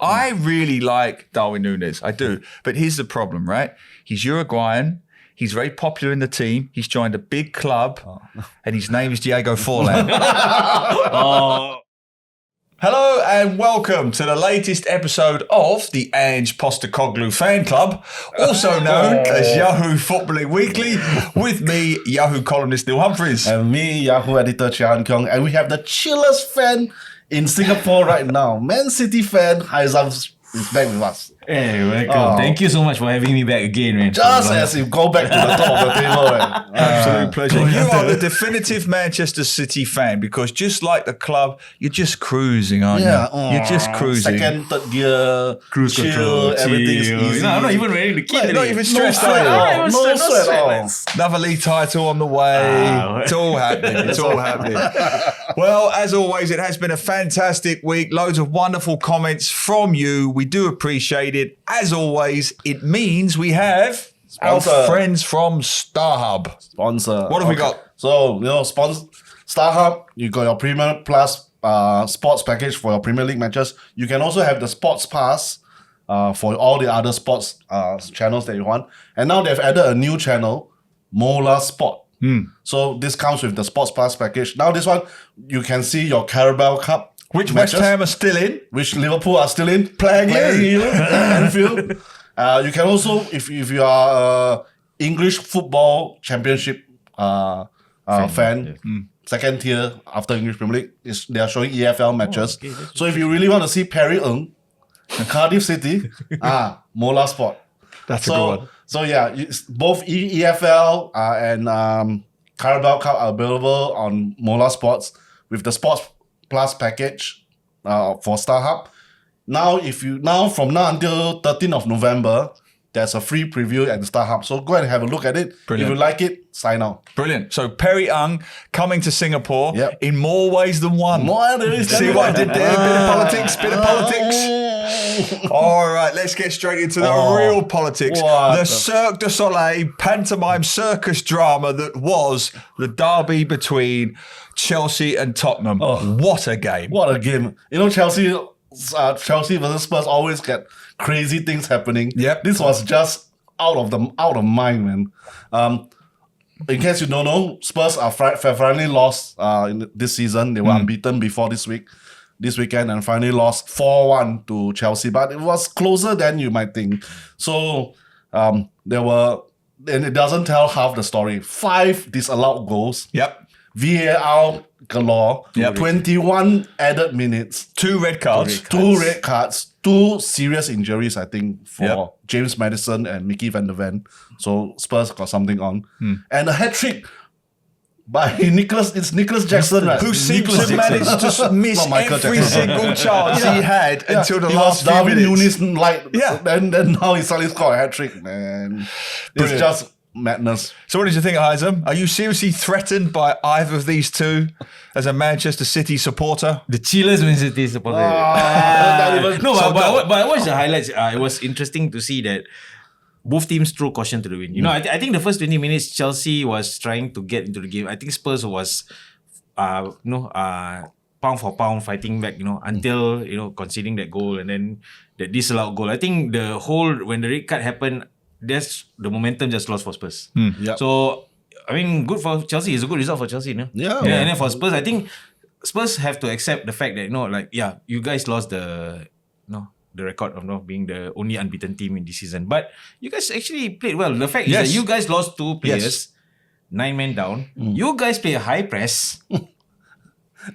I really like Darwin Nunez. I do. But here's the problem, right? He's Uruguayan. He's very popular in the team. He's joined a big club, and his name is Diego Forlan. Hello and welcome to the latest episode of the Ange Postecoglou Fan Club, also known as Yahoo Footballing Weekly, with me, Yahoo columnist Neil Humphreys. And me, Yahoo editor Chia and Keong. And we have the chillest fan in Singapore right now. Man City fan, Haizam is back with us. Hey, welcome. Thank you so much for having me back again, man. Just as you go back to the top of the table, man. Absolute pleasure. You are the definitive Manchester City fan because just like the club, you're just cruising, aren't you? You're just cruising. Second, third gear, Cruise control, everything's easy. No, I'm not even wearing the kit. Not even stressed No out. sweat at all. Another league title on the way. It's all happening. It's all happening. Well, as always, it has been a fantastic week. Loads of wonderful comments from you. We do appreciate it. As always, it means we have Sponsor. our friends from StarHub. Sponsor. What have we got? So, StarHub, you got your Premier Plus sports package for your Premier League matches. You can also have the Sports Pass for all the other sports channels that you want. And now they've added a new channel, Mola Sport. So this comes with the Sports Pass package. Now this one, you can see your Carabao Cup. Which matches, West Ham are still in. which Liverpool are still in. Playing here. Anfield. You can also, if you are English Football Championship fan, second tier after English Premier League, they are showing EFL matches. So if you really want to see Perry Ng, Cardiff City, Mola Sport. That's a good one. So yeah, both EFL and Carabao Cup are available on Mola Sports with the Sports Plus package for StarHub. Now from now until 13th of November, there's a free preview at the StarHub. So go and have a look at it. Brilliant. If you like it, sign up. Brilliant. So Perry Ng coming to Singapore Yep. in more ways than one. See what I did there? Bit of politics. All right, let's get straight into the real politics. The Cirque du Soleil pantomime circus drama that was the derby between Chelsea and Tottenham. What a game. What a game. You know, Chelsea versus Spurs always get crazy things happening. Yep. This was just out of mind, man. In case you don't know, Spurs are finally lost in this season. They were unbeaten before this weekend and finally lost 4-1 to Chelsea. But it was closer than you might think. So and it doesn't tell half the story. 5 disallowed goals. Yep. VAR galore. Yep. 21 added minutes. 2 red cards. 2 red cards, 2 serious injuries, I think, for James Maddison and Mickey van der Ven. So Spurs got something on. And a hat-trick by Nicholas Jackson, right? Who seems to manage to miss every single chance he had until the last few Darwin minutes. Nunez light. Then now he suddenly scored a hat-trick, man. It's just madness. So what did you think, Haizam? Are you seriously threatened by either of these two as a Manchester City supporter? The chillest Man City supporter. But I watched the highlights. It was interesting to see that both teams threw caution to the wind. You know, I think the first 20 minutes, Chelsea was trying to get into the game. I think Spurs was, pound for pound fighting back, until, conceding that goal and then that disallowed goal. I think when the red card happened, the momentum just lost for Spurs. So, I mean, good for Chelsea. It's a good result for Chelsea, no? Yeah. And then for Spurs, I think Spurs have to accept the fact that, you guys lost the record of being the only unbeaten team in this season. But you guys actually played well. The fact is that you guys lost 2 players, 9 men down. You guys play a high press.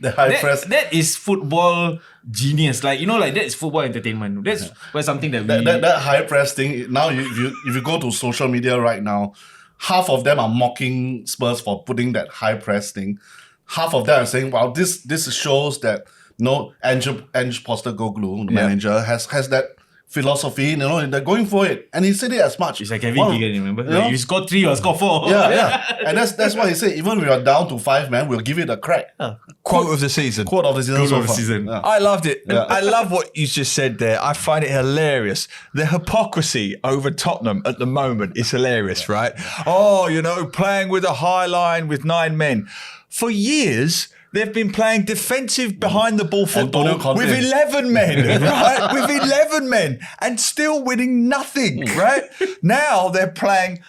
The high press. That is football genius. That is football entertainment. That's where something that we... That high press thing, now if you go to social media right now, half of them are mocking Spurs for putting that high press thing. Half of them are saying, well, this shows that Ange Postecoglou, the manager, has that philosophy, they're going for it. And he said it as much. It's like Kevin Keegan, remember? You scored 3 or scored 4. Yeah. And that's why he said, even if we are down to 5 men, we'll give it a crack. Quote of the season. Quote of the season. Yeah. I loved it. Yeah. I love what you just said there. I find it hilarious. The hypocrisy over Tottenham at the moment is hilarious, right? Playing with a high line with 9 men. For years, they've been playing defensive behind the ball football with 11 men, right? With 11 11 men and still winning nothing, right? Now they're playing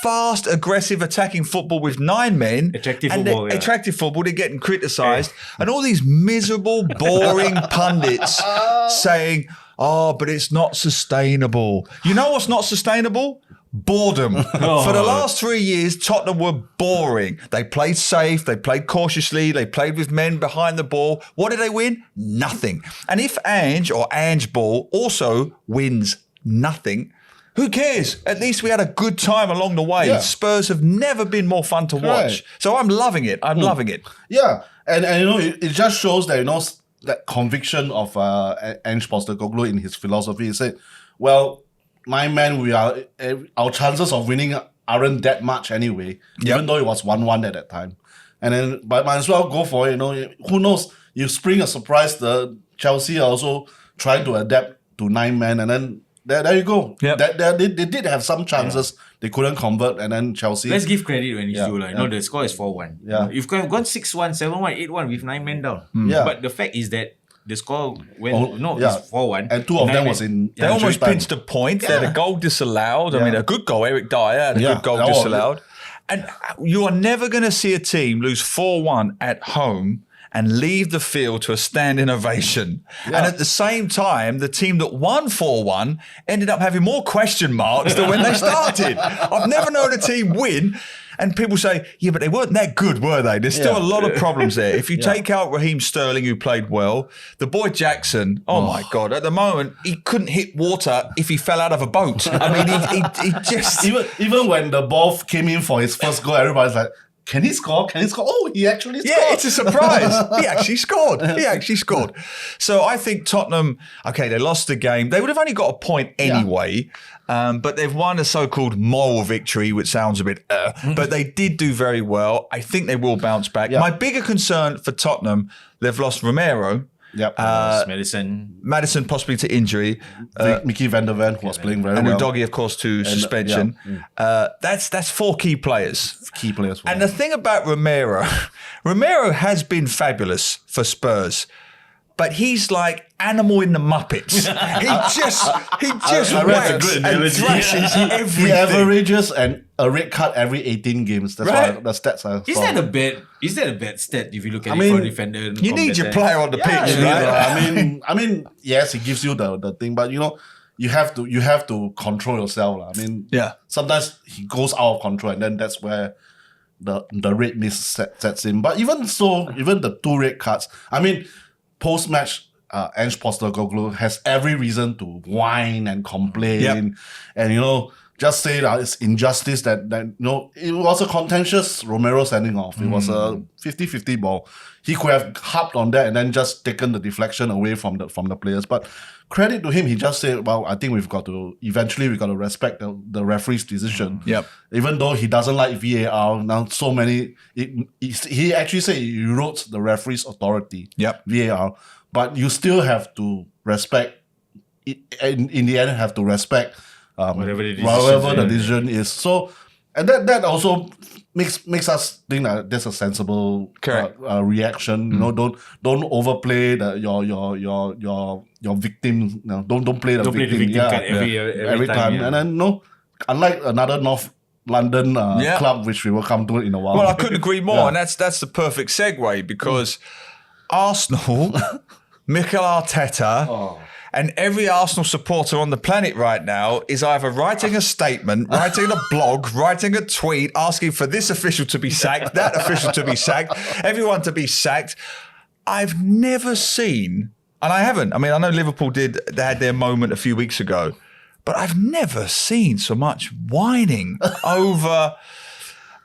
fast, aggressive, attacking football with 9 men. Attractive and football, Attractive football. They're getting criticised. And all these miserable, boring pundits saying, oh, but it's not sustainable. You know what's not sustainable? Boredom. For the last 3 years, Tottenham were boring. They played safe. They played cautiously. They played with men behind the ball. What did they win? Nothing. And if Ange Ball also wins nothing, who cares? At least we had a good time along the way. Yeah. Spurs have never been more fun to watch. So I'm loving it. I'm loving it. Yeah, and it just shows that that conviction of Ange Postecoglou in his philosophy. He said, well, 9 men, our chances of winning aren't that much anyway, even though it was 1-1 at that time. And then, but might as well go for it. Who knows? You spring a surprise. The Chelsea are also trying to adapt to 9 men, and then there you go. Yep. They did have some chances. They couldn't convert, and then Chelsea. Let's give credit when it's due. The score is 4-1. Yeah. You've gone 6-1, 7-1, 8-1 with 9 men down. Yeah. But the fact is that the score went, it's 4-1. And 2 of them was in. They almost pinched a point. They had a goal disallowed. I mean, a good goal. Eric Dyer had a good goal disallowed. And you are never going to see a team lose 4-1 at home and leave the field to a standing ovation. And at the same time, the team that won 4-1 ended up having more question marks than when they started. I've never known a team win and people say, yeah, but they weren't that good, were they? There's still a lot of problems there. If you take out Raheem Sterling, who played well, the boy Jackson, oh my God, at the moment, he couldn't hit water if he fell out of a boat. I mean, he just... Even when the ball came in for his first goal, everybody's like, can he score? Can he score? Oh, he actually scored. Yeah, it's a surprise. He actually scored. So I think Tottenham, okay, they lost the game. They would have only got a point anyway, but they've won a so-called moral victory, which sounds a bit, but they did do very well. I think they will bounce back. My bigger concern for Tottenham, they've lost Romero. Maddison possibly to injury. Mickey van der Ven was playing very well. And Udogie, of course, to suspension. That's 4 key players. And the thing about Romero has been fabulous for Spurs. But he's like Animal in the Muppets. He just whacks and thrashes everything. He averages a red card every 18 games. That's why the stats are. Is that a bad stat if you look at it for a defender? You need your player on the pitch, right? I mean, yes, it gives you the thing, but you have to control yourself. I mean, sometimes he goes out of control, and then that's where the red miss sets in. But even the 2 red cards, I mean, post-match, Ange Postecoglou has every reason to whine and complain, and just say that it's injustice that it was a contentious Romero sending off. It was a 50-50 ball. He could have harped on that and then just taken the deflection away from the players. But credit to him, he just said, well, I think we've got to respect the referee's decision. Even though he doesn't like VAR, now so many, he actually said he erodes the referee's authority, VAR. But you still have to respect, in the end, have to respect whatever the decision is. So, and that also makes us think that there's a sensible reaction. Don't overplay your victim. Don't play the victim card every time. And then unlike another North London club, which we will come to in a while. Well, I couldn't agree more, and that's the perfect segue because Arsenal, Mikel Arteta. And every Arsenal supporter on the planet right now is either writing a statement, writing a blog, writing a tweet, asking for this official to be sacked, that official to be sacked, everyone to be sacked. I've never seen, and I haven't. I mean, I know Liverpool they had their moment a few weeks ago, but I've never seen so much whining over.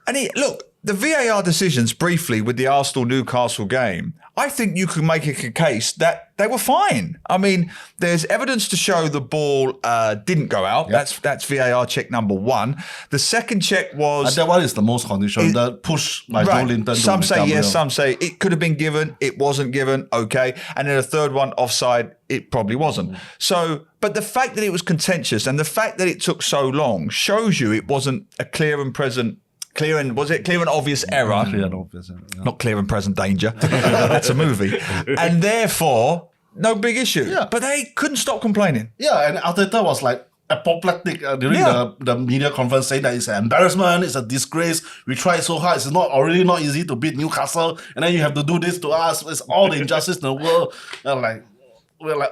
And look, the VAR decisions briefly with the Arsenal-Newcastle game, I think you could make a case that they were fine. I mean, there's evidence to show the ball didn't go out. That's VAR check number 1. The second check was... that one is the most conditional. The push by Joe Linton. Some say yes, some say it could have been given, it wasn't given, okay. And then a third one, offside, it probably wasn't. So, but the fact that it was contentious and the fact that it took so long shows you it wasn't a clear and obvious error? Clear and obvious, Not clear and present danger. That's a movie. And therefore, no big issue. Yeah. But they couldn't stop complaining. Yeah, and Arteta was like apoplectic during the media conference, saying that it's an embarrassment, it's a disgrace. We tried so hard, it's already not easy to beat Newcastle, and then you have to do this to us. It's all the injustice in the world. And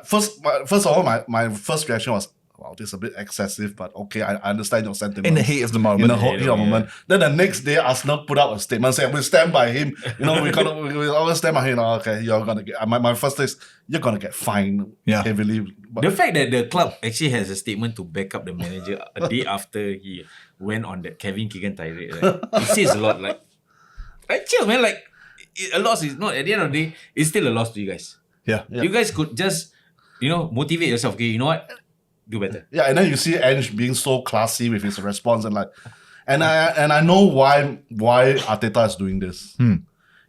first of all, my first reaction was, wow, this is a bit excessive, but okay, I understand your sentiment. In the heat of the moment. In the heat of the moment. Then the next day, Arsenal put out a statement saying, we'll stand by him. We always stand by him. Okay, you're going to get... My first thing is, you're going to get fined heavily. But the fact that the club actually has a statement to back up the manager a day after he went on that Kevin Keegan tirade, it says a lot. Chill, man. A loss is not... At the end of the day, it's still a loss to you guys. Yeah. You guys could just, motivate yourself. Okay, you know what? Do better. Yeah, and then you see Ange being so classy with his response and I know why Arteta is doing this.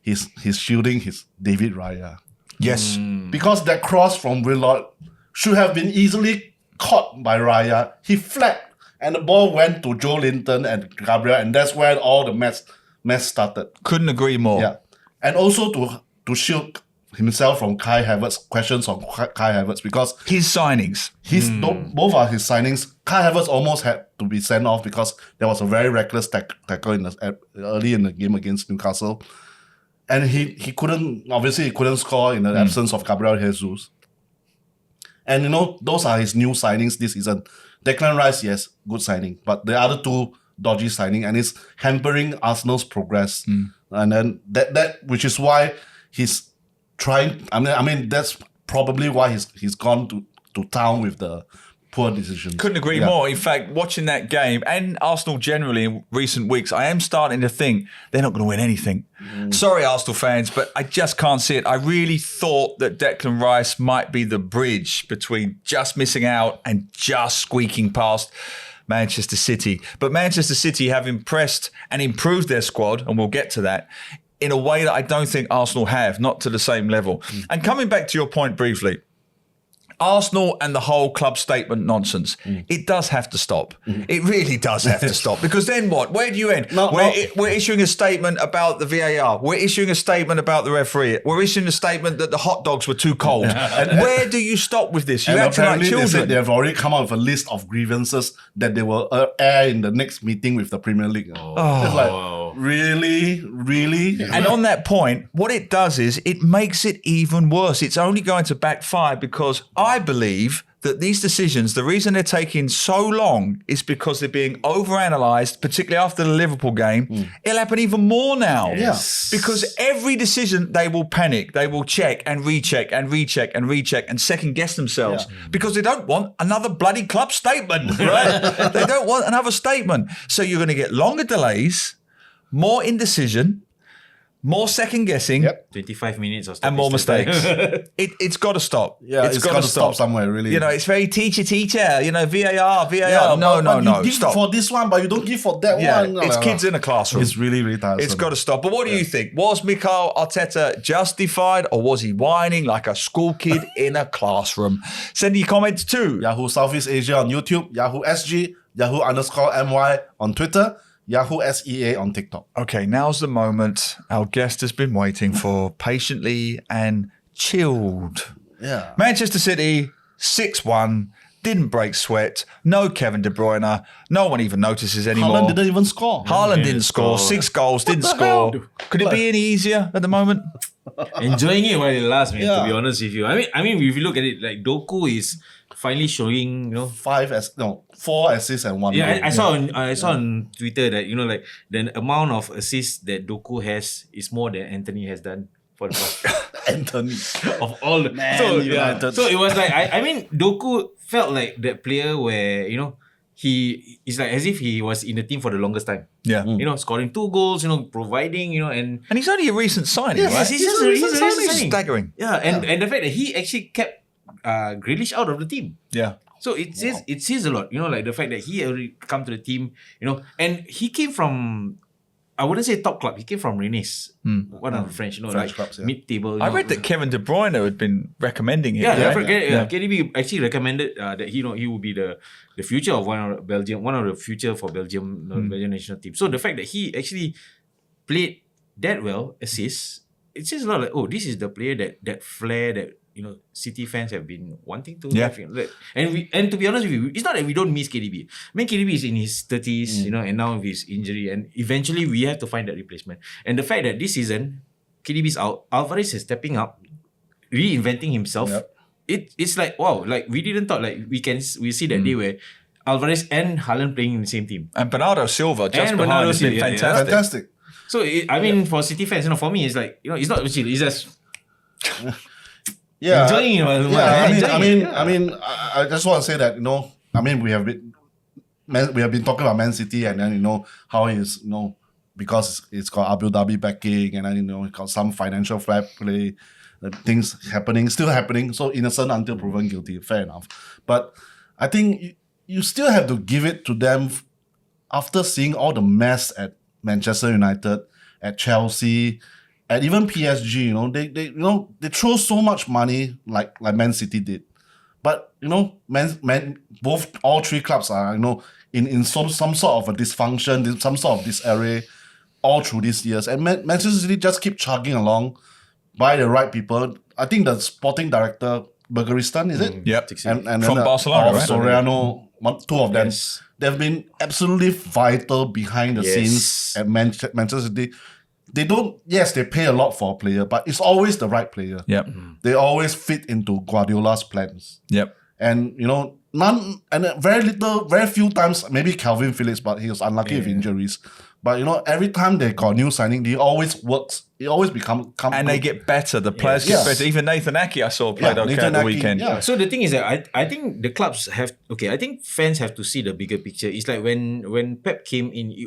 He's shielding his David Raya. Yes. Because that cross from Willard should have been easily caught by Raya. He flapped and the ball went to Joe Linton and Gabriel, and that's where all the mess started. Couldn't agree more. Yeah. And also to shield himself from Kai Havertz, questions on Kai Havertz, because his signings, both are his signings. Kai Havertz almost had to be sent off because there was a very reckless tackle early in the game against Newcastle, and he couldn't score in the absence of Gabriel Jesus. And those are his new signings this season. Declan Rice, yes, good signing, but the other two dodgy signing, and it's hampering Arsenal's progress. And then that which is why he's trying. I mean, that's probably why he's gone to town with the poor decisions. Couldn't agree more. In fact, watching that game and Arsenal generally in recent weeks, I am starting to think they're not going to win anything. Sorry, Arsenal fans, but I just can't see it. I really thought that Declan Rice might be the bridge between just missing out and just squeaking past Manchester City. But Manchester City have impressed and improved their squad, and we'll get to that, in a way that I don't think Arsenal have, not to the same level. And coming back to your point briefly, Arsenal and the whole club statement nonsense, it does have to stop. It really does have to stop. Because then what? Where do you end? We're issuing a statement about the VAR. We're issuing a statement about the referee. We're issuing a statement that the hot dogs were too cold. Where do you stop with this? You act like children. They said they've already come out with a list of grievances that they will air in the next meeting with the Premier League. It's like, really? And on that point, what it does is it makes it even worse. It's only going to backfire because I believe that these decisions, the reason they're taking so long is because they're being overanalyzed, particularly after the Liverpool game. It'll happen even more now. Yes. Because every decision, they will panic. They will check and recheck and recheck and recheck and second guess themselves because they don't want another bloody club statement, right? They don't want another statement. So you're going to get longer delays, more indecision, more second guessing, 25 minutes or and more mistakes. It's got to stop. Yeah, it's got to stop somewhere, really. It's very teacher. VAR. Yeah, no. You give Stop for this one, but you don't give for that one. It's kids in a classroom. It's really, really tiresome. It's got to stop. But what do you think? Was Mikel Arteta justified, or was he whining like a school kid in a classroom? Send your comments to Yahoo Southeast Asia on YouTube, Yahoo SG, Yahoo_MY on Twitter, Yahoo SEA on TikTok. Okay, now's the moment our guest has been waiting for patiently and chilled. Yeah. Manchester City, 6-1, didn't break sweat, no Kevin De Bruyne, no one even notices anymore. Haaland didn't even score. Haaland didn't score, 6 goals, didn't score. Could it be any easier at the moment? Enjoying it while it lasts, man, to be honest with you. I mean, if you look at it, like Doku is finally showing, 4 assists and 1 goal. I saw on Twitter that, like the amount of assists that Doku has is more than Anthony has done for the past. Anthony. Of all the... So it was like, I mean, Doku felt like that player where, it's like as if he was in the team for the longest time. Yeah. Scoring 2 goals, providing, and he's only a recent signing, right? Yes, he's just a recent signing. Staggering. Yeah, and the fact that he actually kept Grealish out of the team. Yeah. So it says a lot, like the fact that he already come to the team, and he came from, I wouldn't say top club, he came from Rennes, one of the French, like clubs, mid-table. I read that Kevin De Bruyne had been recommending him. KDB actually recommended that he will be the future of one of the future for Belgium, Belgian national team. So the fact that he actually played that well, assists, it says a lot like, this is the player that flair, City fans have been wanting to Yeah. have, and to be honest with you, it's not that we don't miss KDB. I mean, KDB is in his 30s, and now with his injury, and eventually we have to find that replacement. And the fact that this season KDB is out, Alvarez is stepping up, reinventing himself. It's like, wow, like we didn't thought like we see that day where Alvarez and Haaland playing in the same team. And Bernardo Silva just And behind Bernardo has been Silva, yeah. fantastic. So I mean, for City fans, for me, it's like it's not chill. It's just enjoying it. I just want to say that we have been talking about Man City, and then how it's because it's got Abu Dhabi backing, and then it got some financial fair play, things still happening. So innocent until proven guilty. Fair enough, but I think you still have to give it to them after seeing all the mess at Manchester United, at Chelsea, and even PSG. They throw so much money like Man City did, but all three clubs are in some sort of a dysfunction, some sort of disarray all through these years, and Manchester City just keep chugging along by the right people. I think the sporting director Bergeristan, is it? Yep. And From then Barcelona, right? Soriano, two of them. Yes. They've been absolutely vital behind the scenes at Manchester City. They pay a lot for a player, but it's always the right player. Yep. They always fit into Guardiola's plans. Yep. And very few times, maybe Calvin Phillips, but he was unlucky with injuries. But every time they got new signing, he always works. It always become and they get better. The players get better. Even Nathan Ake I saw played okay Nathan at the Ake, weekend. yeah. So the thing is that I think the clubs have I think fans have to see the bigger picture. It's like when Pep came in,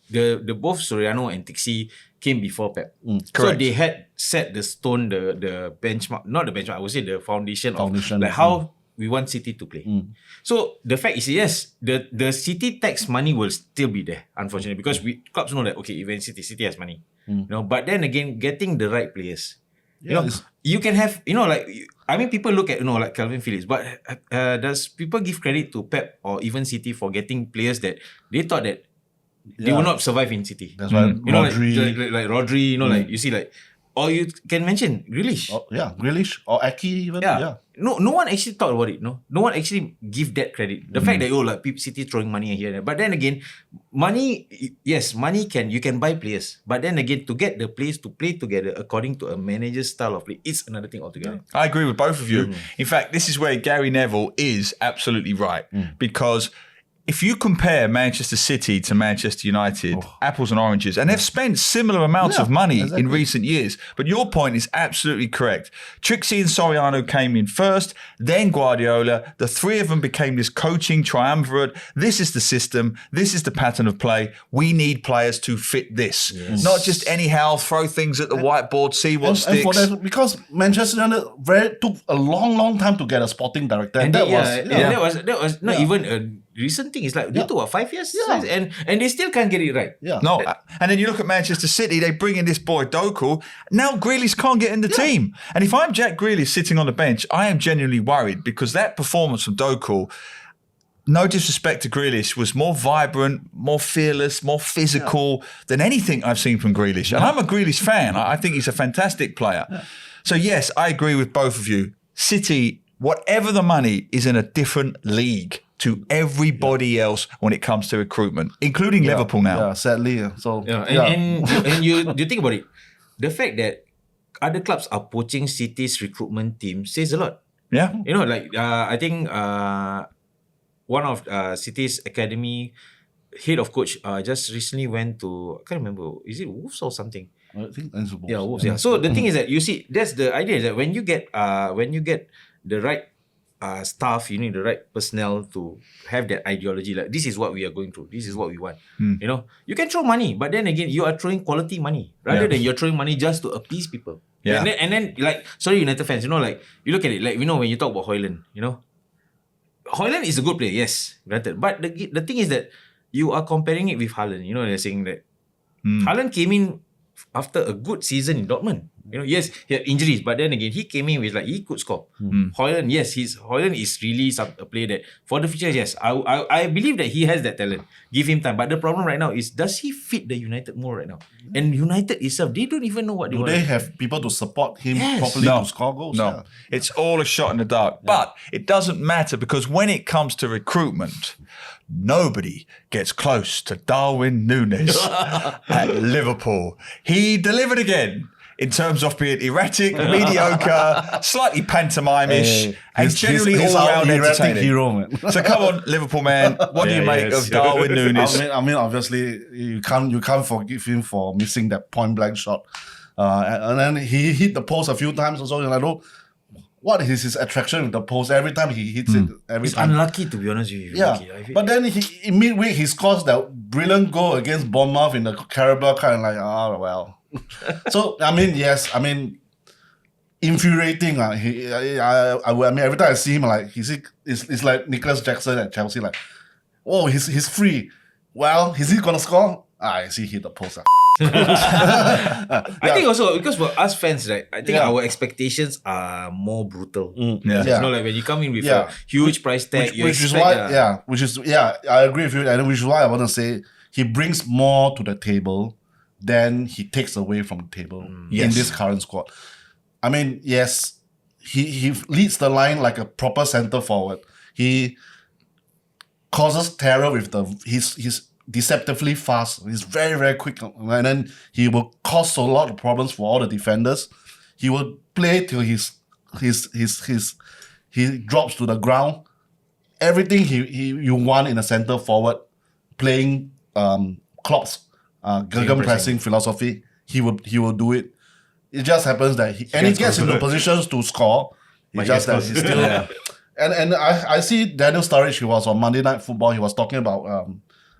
the both Soriano and Tixi came before Pep. So they had set the stone, the benchmark, not the benchmark, I would say the foundation. Of like how we want City to play. So the fact is, yes, the City tax money will still be there, unfortunately, because clubs know that even City has money. But then again, getting the right players. You can have, people look at, like Calvin Phillips, but does people give credit to Pep or even City for getting players that they thought that they will not survive in City? That's why Rodri. Like Rodri, like you see, like, or you can mention Grealish. Grealish or Ake even. No one actually thought about it. No one actually give that credit. The fact that City throwing money here and there. But then again, money you can buy players. But then again, to get the players to play together according to a manager's style of play, it's another thing altogether. I agree with both of you. In fact, this is where Gary Neville is absolutely right, because if you compare Manchester City to Manchester United, apples and oranges, and they've spent similar amounts of money in recent years, but your point is absolutely correct. Trixie and Soriano came in first, then Guardiola. The three of them became this coaching triumvirate. This is the system. This is the pattern of play. We need players to fit this. Not just anyhow throw things at the whiteboard, see what sticks. And for that, because Manchester United took a long time to get a sporting director. And that was not even a recent thing. It's like they took 5 years, and they still can't get it right. No, and then you look at Manchester City, they bring in this boy Doku. Now Grealish can't get in the team. And if I'm Jack Grealish sitting on the bench, I am genuinely worried, because that performance from Doku, no disrespect to Grealish, was more vibrant, more fearless, more physical than anything I've seen from Grealish. And I'm a Grealish fan. I think he's a fantastic player. So yes, I agree with both of you. City, whatever the money, is in a different league to everybody else when it comes to recruitment, including Liverpool now. Yeah, sadly. And you think about it, the fact that other clubs are poaching City's recruitment team says a lot. Yeah. I think one of City's academy head of coach just recently went to, I can't remember, is it Wolves or something? I think it's Wolves. Yeah, Wolves. Yeah. So the thing is that, you see, that's the idea, is that when you get the right staff, you need the right personnel to have that ideology. Like, this is what we are going through. This is what we want. You can throw money, but then again, you are throwing quality money rather than you're throwing money just to appease people. Yeah. And then like, sorry, United fans, like, you look at it, like, when you talk about Højlund, Højlund is a good player, yes, granted. But the thing is that you are comparing it with Haaland. They're saying that Haaland came in after a good season in Dortmund. You know, yes, he had injuries, but then again, he came in with like he could score. Højlund, yes, Højlund is really a player that for the future, yes, I believe that he has that talent. Give him time. But the problem right now is, does he fit the United mold right now? And United itself, they don't even know what they want. Do they have people to support him properly to score goals? No, Yeah. it's all a shot in the dark. But it doesn't matter, because when it comes to recruitment, nobody gets close to Darwin Nunez at Liverpool. He delivered again in terms of being erratic, mediocre, slightly pantomime-ish, and generally he's all-round our erratic entertaining. hero, man. So come on, Liverpool man, what do you make of Darwin Nunez? I mean, obviously, you can't forgive him for missing that point-blank shot. And then he hit the post a few times also, and I don't. What is his attraction with the post? Every time he hits it, every He's time. unlucky, to be honest with you. Yeah, Lucky. I feel but then in midweek he scores that brilliant goal against Bournemouth in the Carabao Cup, and like, oh well. So I mean, yes, I mean, infuriating. I mean, every time I see him, like it's like Nicholas Jackson at Chelsea, like, oh, he's free. Well, is he gonna score? I see he hit the post. I think also because for us fans, right, I think our expectations are more brutal. Yeah. You know, like when you come in with a huge price tag, which is why, I agree with you, and which is why I want to say he brings more to the table than he takes away from the table in this current squad. I mean, yes, he leads the line like a proper centre forward. He causes terror with he's deceptively fast. He's very, very quick, and then he will cause a lot of problems for all the defenders. He will play till he drops to the ground. Everything you want in a centre forward, playing Klopp's gegenpressing philosophy, he will do it. It just happens that he gets into positions to score. It's just that he's still. And I see Daniel Sturridge. He was on Monday Night Football. He was talking about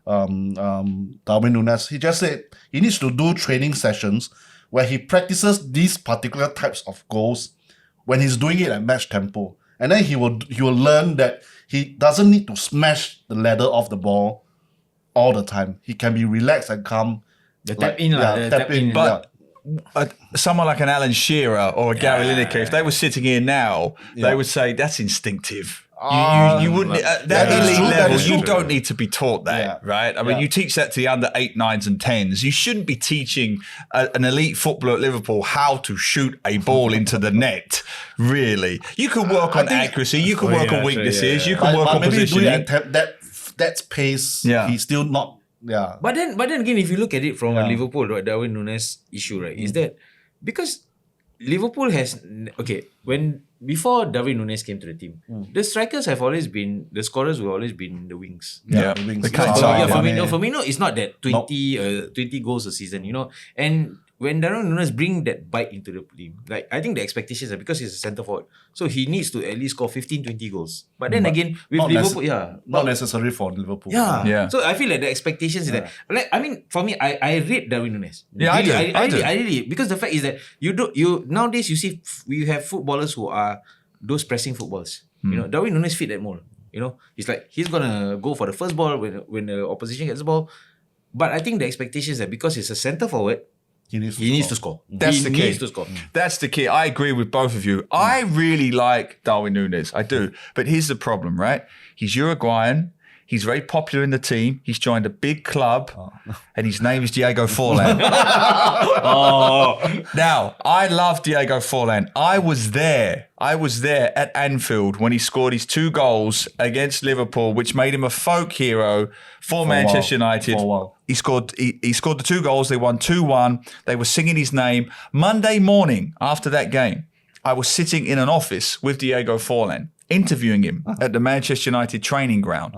Darwin Nunez. He just said he needs to do training sessions where he practices these particular types of goals when he's doing it at match tempo, and then he will learn that he doesn't need to smash the ladder off the ball all the time. He can be relaxed and calm. Tap in. But someone like an Alan Shearer or a Gary Lineker, if they were sitting here now, they would say that's instinctive. You wouldn't at that elite level. You don't need to be taught that, right? I mean, you teach that to the under 8, 9s, and 10s. You shouldn't be teaching an elite footballer at Liverpool how to shoot a ball into the net. Really, you can work on accuracy. You can work on weaknesses. You can work on positioning. That's pace. He's still not. Yeah. But then again, if you look at it from a Liverpool, right, Darwin Nunez issue, right, is that because Liverpool has before Darwin Nunez came to the team, the strikers have always been, the scorers will always been the wings. The wings. Firmino is not that 20 goals a season, you know. And when Darwin Nunez bring that bite into the team, like I think the expectations are, because he's a centre forward, so he needs to at least score 15-20 goals. But then again, with Liverpool, not necessary for Liverpool. So I feel like the expectations is that, like, I mean, for me, I rate Darwin Nunez. Yeah, really, I do. I really, because the fact is that you nowadays you see we have footballers who are those pressing footballs. You know, Darwin Nunez fit that mold. You know, it's like he's gonna go for the first ball when the opposition gets the ball. But I think the expectation is that because he's a centre forward, he needs to score. That's the key. Needs to score. That's the key. I agree with both of you. I really like Darwin Nunez. I do. But here's the problem, right? He's Uruguayan. He's very popular in the team. He's joined a big club, and his name is Diego Forlan. Now, I love Diego Forlan. I was there at Anfield when he scored his 2 goals against Liverpool, which made him a folk hero for Manchester United. He scored the 2 goals. They won 2-1. They were singing his name. Monday morning after that game, I was sitting in an office with Diego Forlan, interviewing him at the Manchester United training ground.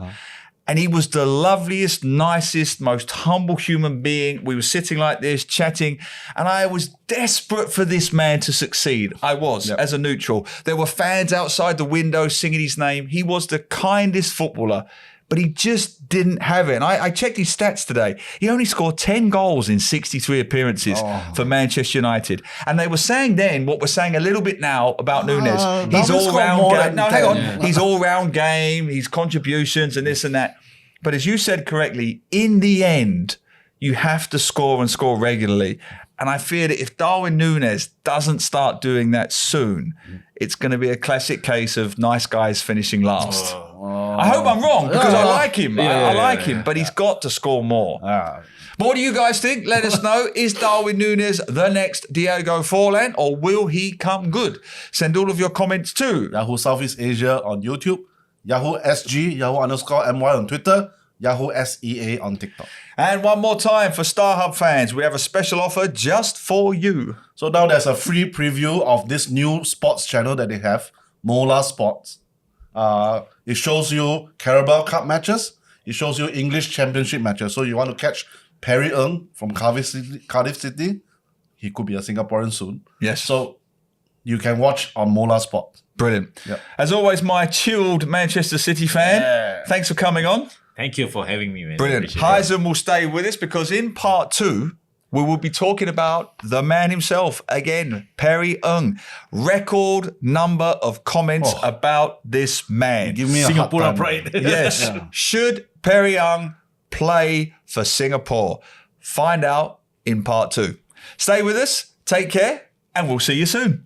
And he was the loveliest, nicest, most humble human being. We were sitting like this, chatting, and I was desperate for this man to succeed. I was, as a neutral. There were fans outside the window singing his name. He was the kindest footballer, but he just didn't have it. And I checked his stats today. He only scored 10 goals in 63 appearances for Manchester United. And they were saying then what we're saying a little bit now about Nunez. He's all-round game. No, hang on. He's all-round game, his contributions and this and that. But as you said correctly, in the end, you have to score and score regularly. And I fear that if Darwin Nunez doesn't start doing that soon, it's going to be a classic case of nice guys finishing last. I hope I'm wrong because I like him. I like him, but he's got to score more. But what do you guys think? Let us know. Is Darwin Nunez the next Diego Forlan, or will he come good? Send all of your comments to Yahoo Southeast Asia on YouTube, Yahoo SG, Yahoo_MY on Twitter, Yahoo SEA on TikTok. And one more time for StarHub fans, we have a special offer just for you. So now there's a free preview of this new sports channel that they have, Mola Sports. It shows you Carabao Cup matches. It shows you English Championship matches. So you want to catch Perry Ng from Cardiff City. He could be a Singaporean soon. Yes. So you can watch on Mola Sports. Brilliant. Yep. As always, my chilled Manchester City fan, thanks for coming on. Thank you for having me, man. Brilliant. Haizam will stay with us because in part 2, we will be talking about the man himself again, Perry Ng. Record number of comments about this man. Give me a Singapore hard time. pride. Yes. Should Perry Ng play for Singapore? Find out in part 2. Stay with us, take care, and we'll see you soon.